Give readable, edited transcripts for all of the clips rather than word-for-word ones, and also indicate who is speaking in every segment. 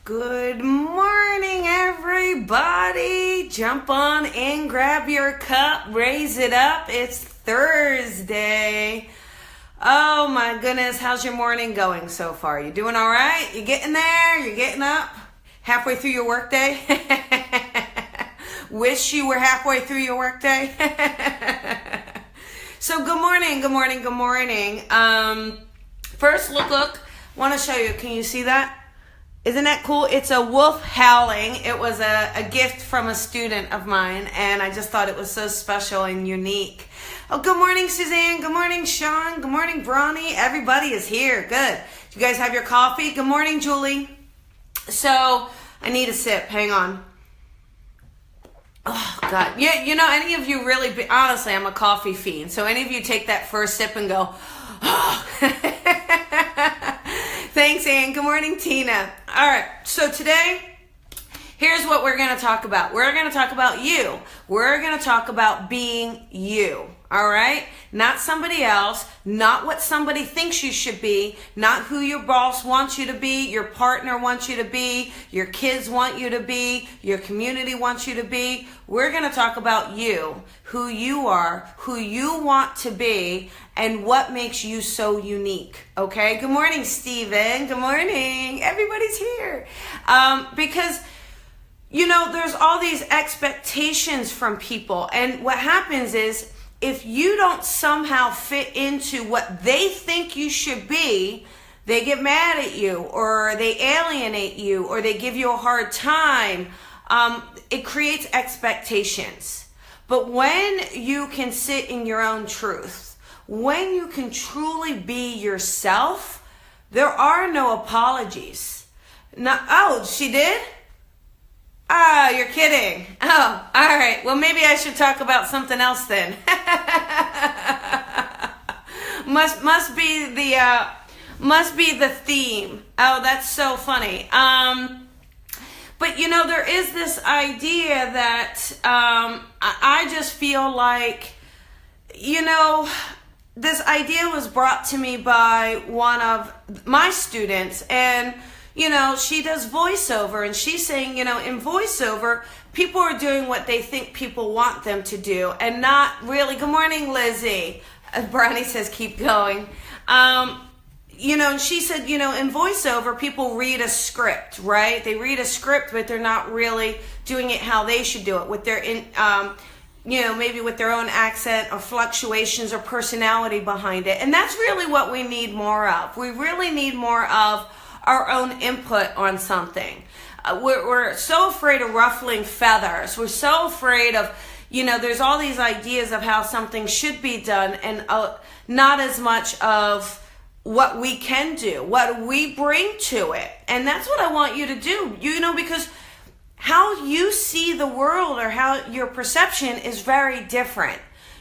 Speaker 1: Good morning, everybody. Jump on in, grab your cup, raise it up. It's Thursday. Oh my goodness, how's your morning going so far? You doing all right? You getting there? You getting up? Halfway through your workday? Wish you were halfway through your workday? So good morning, good morning, good morning. First, look. Want to show you. Can you see that? Isn't that cool? It's a wolf howling. It was a gift from a student of mine, and I just thought it was so special and unique. Oh, good morning, Suzanne. Good morning, Sean. Good morning, Bronny. Everybody is here. Good. You guys have your coffee? Good morning, Julie. So, I need a sip. Hang on. Oh, God. Yeah, you know, any of you really, honestly, I'm a coffee fiend. So, any of you take that first sip and go, oh. Thanks, Ann. Good morning, Tina. All right, so today, here's what we're going to talk about. We're going to talk about you. We're going to talk about being you, all right? Not somebody else, not what somebody thinks you should be, not who your boss wants you to be, your partner wants you to be, your kids want you to be, your community wants you to be. We're going to talk about you, who you are, who you want to be, and what makes you so unique, okay? Good morning, Steven. Good morning. Everybody's here. Because, you know, there's all these expectations from people, and what happens is if you don't somehow fit into what they think you should be, they get mad at you, or they alienate you, or they give you a hard time. It creates expectations. But when you can sit in your own truth, when you can truly be yourself, there are no apologies. Oh, she did? Oh, you're kidding. Oh, all right. Well, maybe I should talk about something else then. must be the theme. Oh, that's so funny. But you know, there is this idea that I just feel like, you know, this idea was brought to me by one of my students, and you know, she does voiceover, and she's saying, you know, in voiceover, people are doing what they think people want them to do, and not really. Good morning, Lizzie. Bronny says, keep going. You know, and she said, you know, in voiceover, people read a script, right? They read a script, but they're not really doing it how they should do it with their, you know, maybe with their own accent or fluctuations or personality behind it. And that's really what we need more of. We really need more of our own input on something. We're so afraid of ruffling feathers. We're so afraid of, you know, there's all these ideas of how something should be done, and not as much of what we can do, what we bring to it. And that's what I want you to do, you know, because how you see the world, or how your perception, is very different.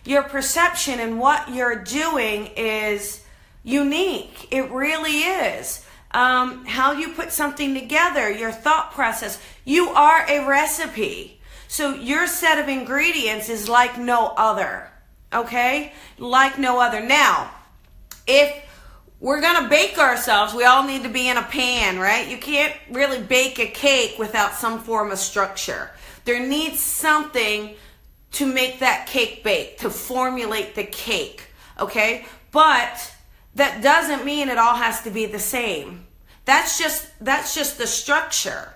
Speaker 1: Your perception and what you're doing is unique. It really is. How you put something together, your thought process. You are a recipe. So your set of ingredients is like no other. Okay? Like no other. Now, if we're going to bake ourselves, we all need to be in a pan, right? You can't really bake a cake without some form of structure. There needs something to make that cake bake, to formulate the cake, okay? But that doesn't mean it all has to be the same. That's just the structure,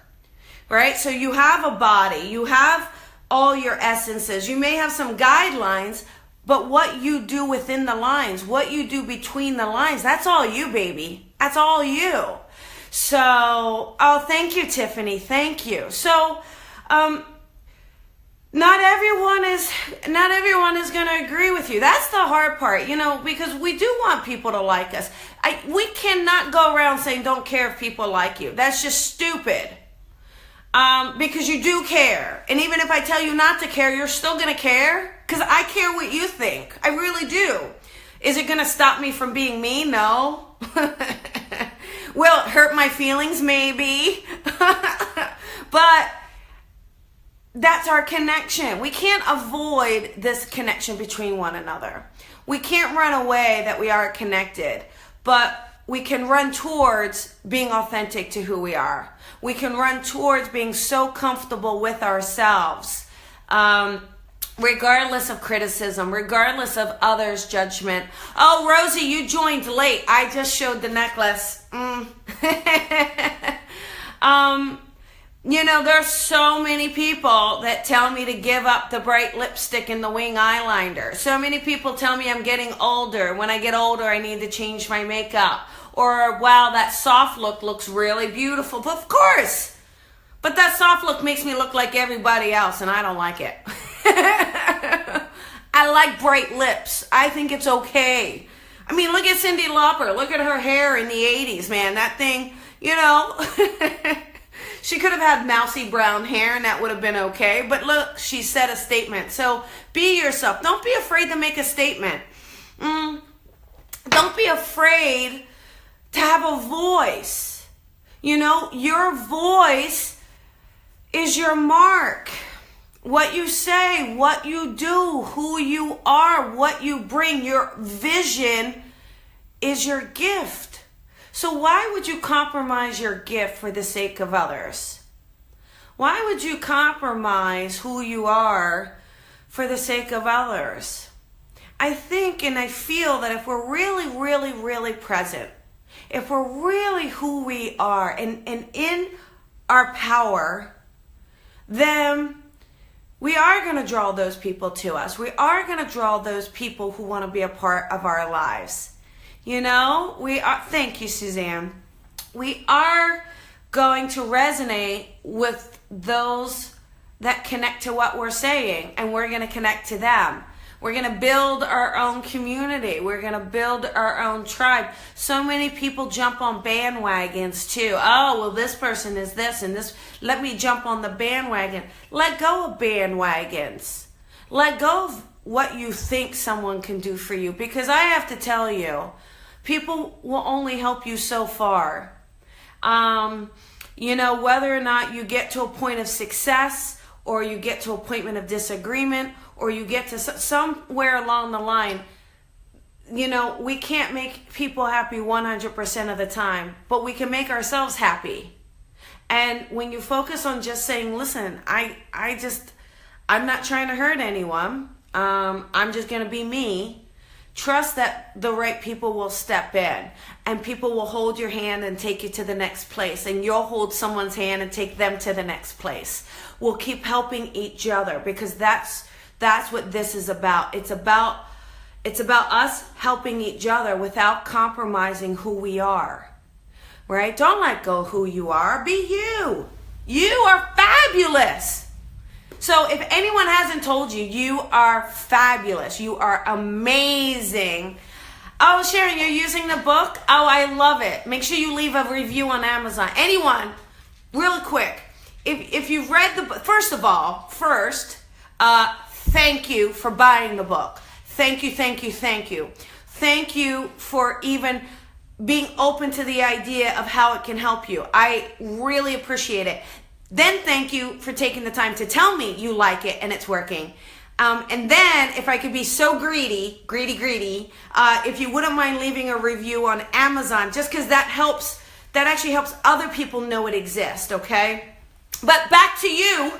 Speaker 1: right? So you have a body, you have all your essences, you may have some guidelines, but what you do within the lines, what you do between the lines, that's all you, baby. That's all you. So, oh, thank you, Tiffany. Thank you. So, not everyone is going to agree with you. That's the hard part, you know, because we do want people to like us. We cannot go around saying don't care if people like you. That's just stupid. Because you do care. And even if I tell you not to care, you're still going to care. Because I care what you think. I really do. Is it going to stop me from being me? No. Will it hurt my feelings? Maybe. But that's our connection. We can't avoid this connection between one another. We can't run away that we are connected. But we can run towards being authentic to who we are. We can run towards being so comfortable with ourselves, regardless of criticism, regardless of others' judgment. Oh, Rosie, you joined late. I just showed the necklace. You know, there's so many people that tell me to give up the bright lipstick and the wing eyeliner. So many people tell me I'm getting older. When I get older, I need to change my makeup. Or, wow, that soft look looks really beautiful. But of course. But that soft look makes me look like everybody else, and I don't like it. I like bright lips. I think it's okay. I mean, look at Cyndi Lauper. Look at her hair in the 80s, man. That thing, you know... She could have had mousy brown hair and that would have been okay. But look, she said a statement. So be yourself. Don't be afraid to make a statement. Don't be afraid to have a voice. You know, your voice is your mark. What you say, what you do, who you are, what you bring, your vision is your gift. So why would you compromise your gift for the sake of others? Why would you compromise who you are for the sake of others? I think and I feel that if we're really, really, really present, if we're really who we are and in our power, then we are going to draw those people to us. We are going to draw those people who want to be a part of our lives. You know, we are, thank you, Suzanne. We are going to resonate with those that connect to what we're saying, and we're going to connect to them. We're going to build our own community. We're going to build our own tribe. So many people jump on bandwagons too. Oh, well, this person is this and this. Let me jump on the bandwagon. Let go of bandwagons. Let go of what you think someone can do for you, because I have to tell you, people will only help you so far. You know, whether or not you get to a point of success or you get to a point of disagreement or you get to somewhere along the line, you know, we can't make people happy 100% of the time, but we can make ourselves happy. And when you focus on just saying, listen, I'm not trying to hurt anyone. I'm just going to be me. Trust that the right people will step in and people will hold your hand and take you to the next place, and you'll hold someone's hand and take them to the next place. We'll keep helping each other, because that's what this is about. It's about us helping each other without compromising who we are. Right? Don't let go of who you are. Be you. You are fabulous. So if anyone hasn't told you, you are fabulous. You are amazing. Oh, Sharon, you're using the book? Oh, I love it. Make sure you leave a review on Amazon. Anyone, really quick, if you've read the book, first of all, thank you for buying the book. Thank you, thank you, thank you. Thank you for even being open to the idea of how it can help you. I really appreciate it. Then thank you for taking the time to tell me you like it and it's working. And then, if I could be so greedy, if you wouldn't mind leaving a review on Amazon, just because that actually helps other people know it exists, okay? But back to you.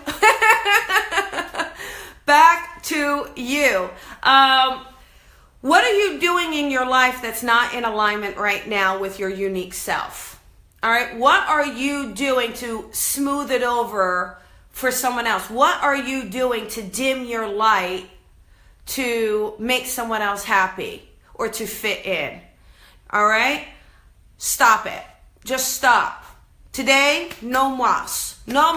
Speaker 1: Back to you. What are you doing in your life that's not in alignment right now with your unique self? All right, what are you doing to smooth it over for someone else? What are you doing to dim your light to make someone else happy or to fit in? All right, stop it. Just stop. Today, no mas, no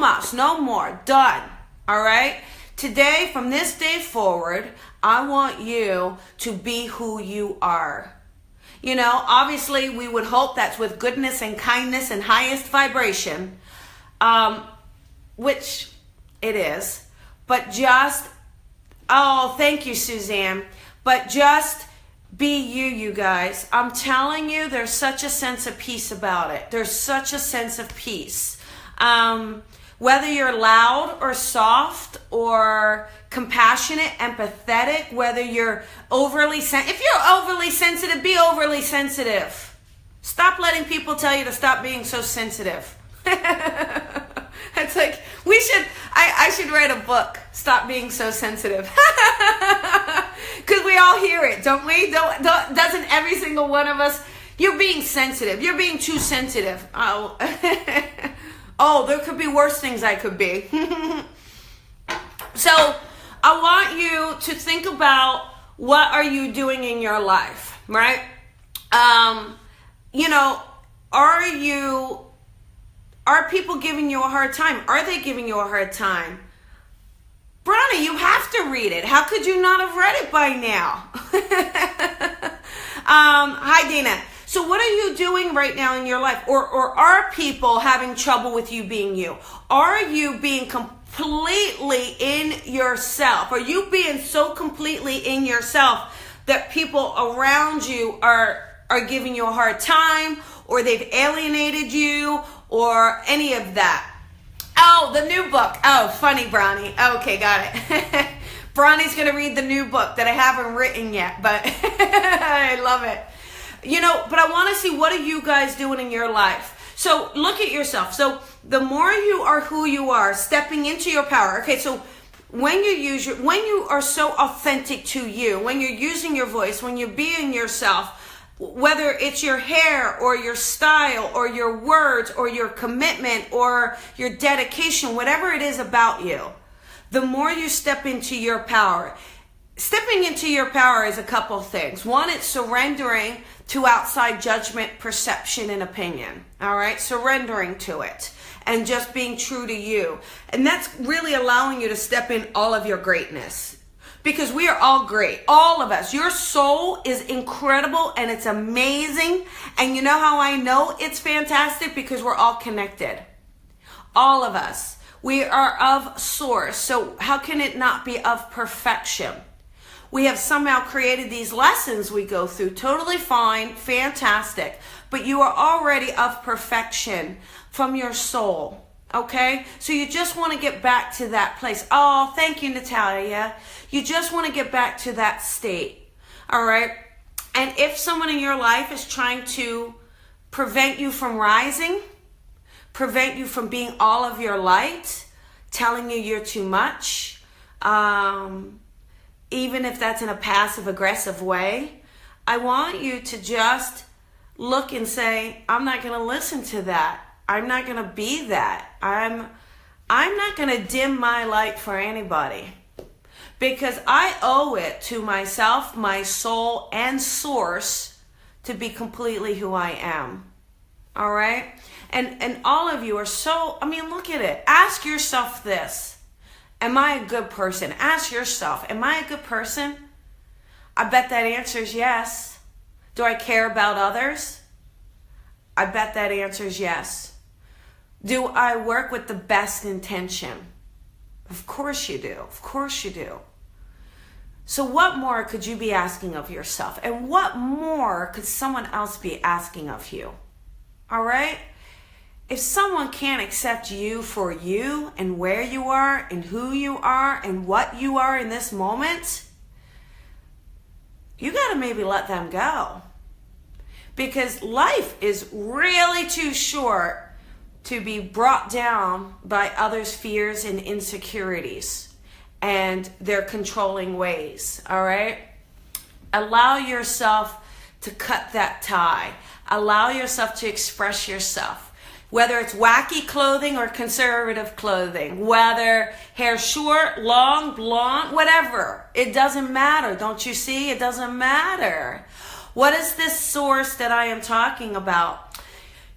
Speaker 1: more, done. All right, today, from this day forward, I want you to be who you are. You know, obviously we would hope that's with goodness and kindness and highest vibration, which it is. But just, oh, thank you, Suzanne. But just be you guys. I'm telling you, there's such a sense of peace about it. There's such a sense of peace. Whether you're loud or soft or compassionate, empathetic, whether you're overly sensitive, if you're overly sensitive, be overly sensitive. Stop letting people tell you to stop being so sensitive. It's like, I should write a book, Stop Being So Sensitive. Because we all hear it, don't we? Doesn't every single one of us? You're being sensitive. You're being too sensitive. Oh, oh, there could be worse things I could be. So I want you to think about, what are you doing in your life, right? You know, are people giving you a hard time? Are they giving you a hard time? Bronny, you have to read it. How could you not have read it by now? Hi, Dana. So what are you doing right now in your life? Or are people having trouble with you being you? Are you being completely in yourself? Are you being so completely in yourself that people around you are giving you a hard time, or they've alienated you, or any of that? Oh, the new book. Oh, funny, Bronny. Okay, got it. Bronny's going to read the new book that I haven't written yet, but I love it. You know, but I want to see, what are you guys doing in your life? So look at yourself. So the more you are who you are, stepping into your power. Okay, so when you are so authentic to you, when you're using your voice, when you're being yourself, whether it's your hair or your style or your words or your commitment or your dedication, whatever it is about you, the more you step into your power. Stepping into your power is a couple things. One, it's surrendering to outside judgment, perception, and opinion. All right? Surrendering to it and just being true to you. And that's really allowing you to step in all of your greatness. Because we are all great. All of us. Your soul is incredible and it's amazing. And you know how I know it's fantastic? Because we're all connected. All of us. We are of source. So how can it not be of perfection? We have somehow created these lessons we go through. Totally fine. Fantastic. But you are already of perfection from your soul. Okay? So you just want to get back to that place. Oh, thank you, Natalia. You just want to get back to that state. All right? And if someone in your life is trying to prevent you from rising, prevent you from being all of your light, telling you you're too much, even if that's in a passive-aggressive way, I want you to just look and say, I'm not going to listen to that. I'm not going to be that. I'm not going to dim my light for anybody, because I owe it to myself, my soul, and source to be completely who I am. All right? And all of you are so, I mean, look at it. Ask yourself this. Am I a good person? Ask yourself, am I a good person? I bet that answer is yes. Do I care about others? I bet that answer is yes. Do I work with the best intention? Of course you do. Of course you do. So what more could you be asking of yourself? And what more could someone else be asking of you? All right? If someone can't accept you for you and where you are and who you are and what you are in this moment, you got to maybe let them go. Because life is really too short to be brought down by others' fears and insecurities and their controlling ways, all right? Allow yourself to cut that tie. Allow yourself to express yourself. Whether it's wacky clothing or conservative clothing, whether hair short, long, blonde, whatever. It doesn't matter. Don't you see? It doesn't matter. What is this source that I am talking about?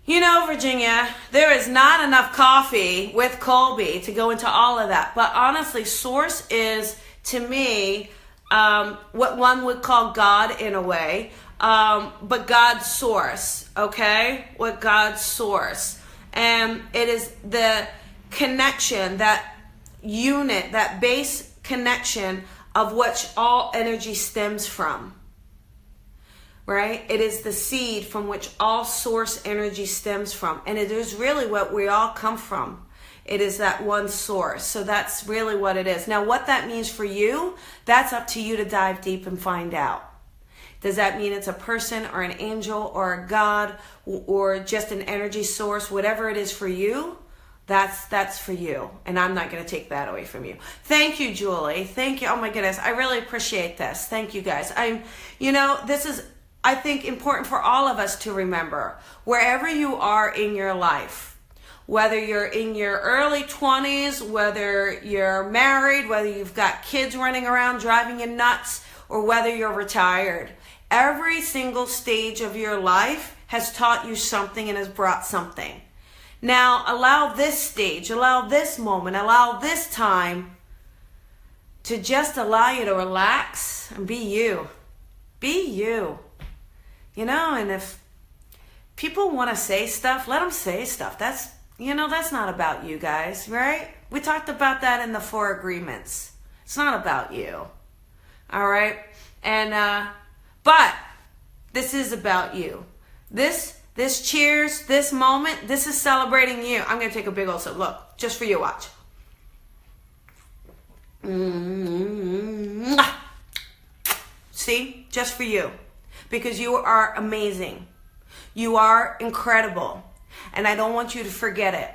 Speaker 1: You know, Virginia, there is not enough coffee with Colby to go into all of that. But honestly, source is, to me, what one would call God in a way. But God's source, okay? What God's source. And it is the connection, that unit, that base connection of which all energy stems from. Right? It is the seed from which all source energy stems from. And it is really what we all come from. It is that one source. So that's really what it is. Now, what that means for you, that's up to you to dive deep and find out. Does that mean it's a person or an angel or a God or just an energy source? Whatever it is for you, that's for you. And I'm not going to take that away from you. Thank you, Julie. Thank you. Oh my goodness. I really appreciate this. Thank you guys. This is, I think, important for all of us to remember. Wherever you are in your life, whether you're in your early 20s, whether you're married, whether you've got kids running around driving you nuts, or whether you're retired, every single stage of your life has taught you something and has brought something. Now, allow this stage, allow this moment, allow this time to just allow you to relax and be you. Be you. And if people want to say stuff, let them say stuff. That's not about you guys, right? We talked about that in the 4 agreements. It's not about you. All right? And, but this is about you. This cheers, this moment, this is celebrating you. I'm going to take a big old sip. Look, just for you, watch. See? Just for you. Because you are amazing. You are incredible. And I don't want you to forget it.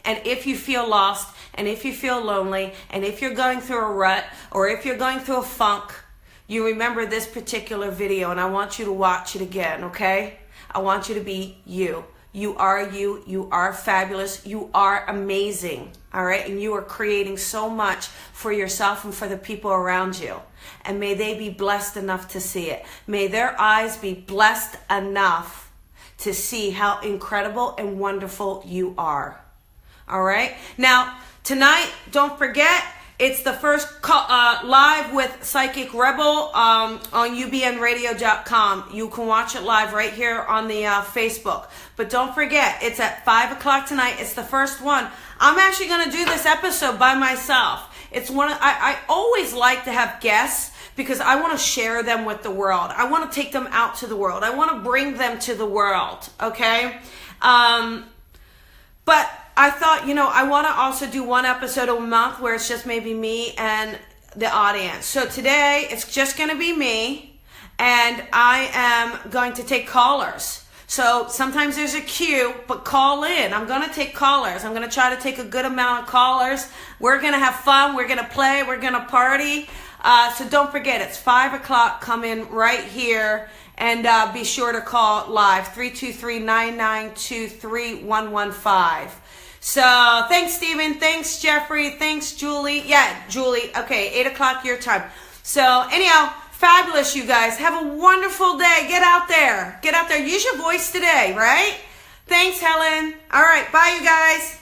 Speaker 1: And if you feel lost, and if you feel lonely, and if you're going through a rut, or if you're going through a funk, you remember this particular video, and I want you to watch it again, okay? I want you to be you. You are you. You are fabulous. You are amazing, all right? And you are creating so much for yourself and for the people around you. And may they be blessed enough to see it. May their eyes be blessed enough to see how incredible and wonderful you are. All right? Now, tonight, don't forget, it's the first live with Psychic Rebel on ubnradio.com. You can watch it live right here on the Facebook. But don't forget, it's at 5 o'clock tonight. It's the first one. I'm actually going to do this episode by myself. It's I always like to have guests because I want to share them with the world. I want to take them out to the world. I want to bring them to the world, okay? But I thought, I want to also do one episode a month where it's just maybe me and the audience. So today, it's just going to be me, and I am going to take callers. So sometimes there's a queue, but call in. I'm going to take callers. I'm going to try to take a good amount of callers. We're going to have fun. We're going to play. We're going to party. So don't forget, it's 5 o'clock. Come in right here. And be sure to call live, 323-992-3115. So thanks, Stephen. Thanks, Jeffrey. Thanks, Julie. Yeah, Julie. Okay, 8 o'clock your time. So anyhow, fabulous, you guys. Have a wonderful day. Get out there. Get out there. Use your voice today, right? Thanks, Helen. All right. Bye, you guys.